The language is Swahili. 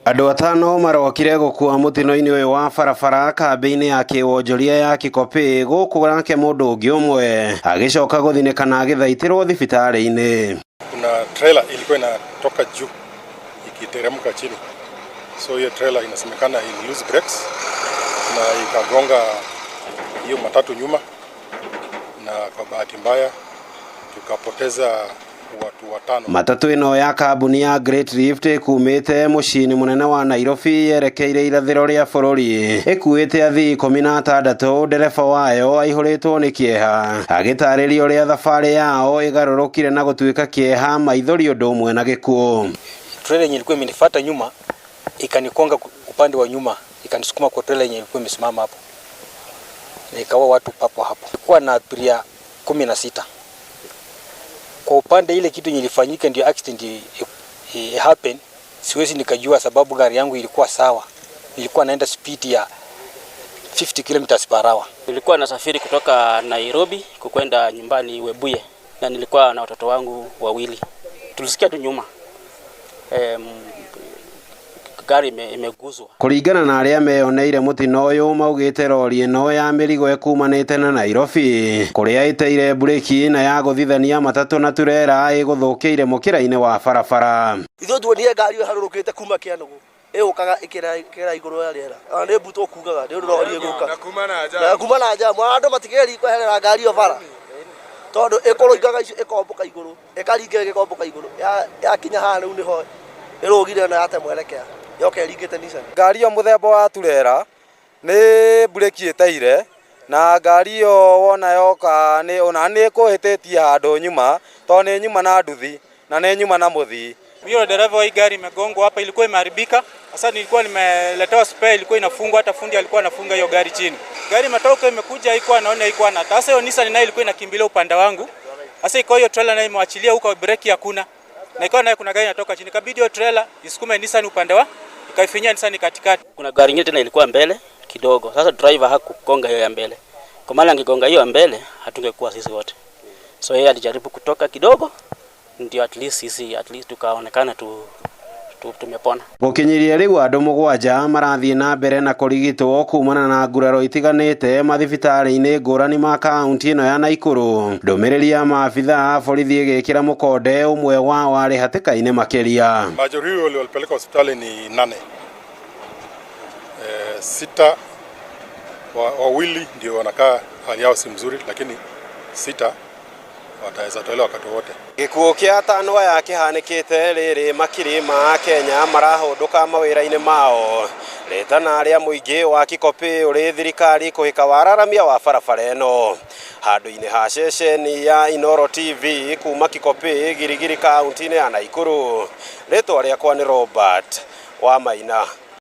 Andũ atano marokire gũkua mũtino-inĩ ũyũ wa barabara kambĩ-inĩ ya kĩwonjoria ya Kikopey gũkũ nake mũndũ ũngĩ ũmwe agĩcoka gũthinĩkana agĩthaitĩrwo thibitarĩ-inĩ. Kuna trailer ilikuwa inatoka juu ikiteremka chini, so hiyo trailer inasemekana ili lose brakes na ikagonga hiyo matatu nyuma, na kwa bahati mbaya tukapoteza watu watano. Matatu ĩno ya kambuni ya Great Rift kumĩte mũciĩ-inĩ mũnene wa Nairobi yerekeire irathĩro rĩa bũrũri ĩkuĩte athii 16. Ndereba wayo aihũrĩtwo nĩ kĩeha agĩtarĩria ũrĩa thabarĩ yao ĩgarũrũkire na gũtuĩka kĩeha, maithori ũndũ ũmwe na gĩkuũ. Trailer yenye ilikuwa imenifuata nyuma ikanikonga upande wa nyuma, ikanisukuma kwa trailer yenye ilikuwa imesimama hapo, na ikawa watu papo hapo. Ilikuwa na abiria 16. Kwa upande ile kitu nilifanyika ndio accident happen, siwezi nikajua sababu gari yangu ilikuwa sawa. Nilikuwa naenda speed ya 50 km/h. Nilikuwa nasafiri kutoka Nairobi kwenda nyumbani Webuye, na nilikuwa na watoto wangu wawili. Tulisikia tu nyuma gari imeguzwa. Kũringana na arĩa meyoneire mũtino ũyũ, maugĩte lori ĩno ya mĩrigo ĩkumanĩte na Nairobi kũrĩa ĩteire bureki na ya gũthithania matatũ na turera ĩgũthũkĩire mũkĩra-inĩ wa barabara. Ithuĩ tuonire ngari ĩyo harũrũkĩte kuma Kĩanũgũ ĩgũkaga ĩkĩra igũrũ ya rĩera, nĩ mbuto kugaga nĩ lori ĩgũka na kuma na nja andũ matigeri kweherera ngari ĩyo bara, tondũ ĩkũrũingaga icio ĩkomboka igũrũ ĩkaringĩra ĩkomboka igũrũ yakinya haha rĩu nĩho ĩrũgire na yate mwerekea yoke ĩringĩte Nissan. Ngari yo mũthemba wa turera nĩ bureki ĩteire, na ngari yo wona yoka nĩ ĩkũhĩtĩtie handũ nyuma, tondũ nĩ nyuma na nduthi na nĩ nyuma na mũthii. Hiyo dereva wa gari imegongwa hapa, ilikuwa imeharibika. Sasa nilikuwa nimeletewa spare, ilikuwa inafungwa, hata fundi alikuwa anafunga hiyo gari chini. Gari imetoka imekuja, haikuwa naona, haikuwa na sasa. Hiyo Nissan nayo ilikuwa inakimbilia upande wangu. Sasa iko hiyo trailer nayo imeachilia huko, breki hakuna. Na ikawa nayo kuna gari inatoka chini, kabidi hiyo trailer isukume Nissan upande wa, ikaifinyia Nissan katikati. Kuna gari nyingine tena ilikuwa mbele kidogo. Sasa driver hakugonga hiyo ya mbele. Kwa maana angegonga hiyo ya mbele hatungekuwa sisi wote. So yeye alijaribu kutoka kidogo, ndio at least tukaonekana tumepona. Gũkinyĩria rĩu andũ 7 marathiĩ na mbere na kũrigitwo kumana na nguraro itiganĩte mathibitarĩ-inĩ ngũrani ma kaunti ĩno ya Naikuru. Ndũmĩrĩri ya maabitha a borithi ĩgĩkĩra mũkonde ũmwe wao warĩ hatĩka-inĩ makĩria. Majeruhi walipeleka hospitali ni 8. 6 wawili ndio wanakaa hali yao si mzuri, lakini 6 wataweza tolewa wakati wote. Gĩkuũ kĩa atano aya kĩhanĩkĩte rĩrĩ makiri ma Kenya marahũndũka mawĩra-inĩ mao. Retana arĩa mũingĩ wa Kikopey ũrĩ thirikari kũhĩka wararamia wa barabara ĩno. Handũ-inĩ ha ceceni ya Inooro TV kuma Kikopey, Girigiri kaunti-inĩ ya Naikuru. Rĩtwa rĩakwa nĩ Robert Wamaina.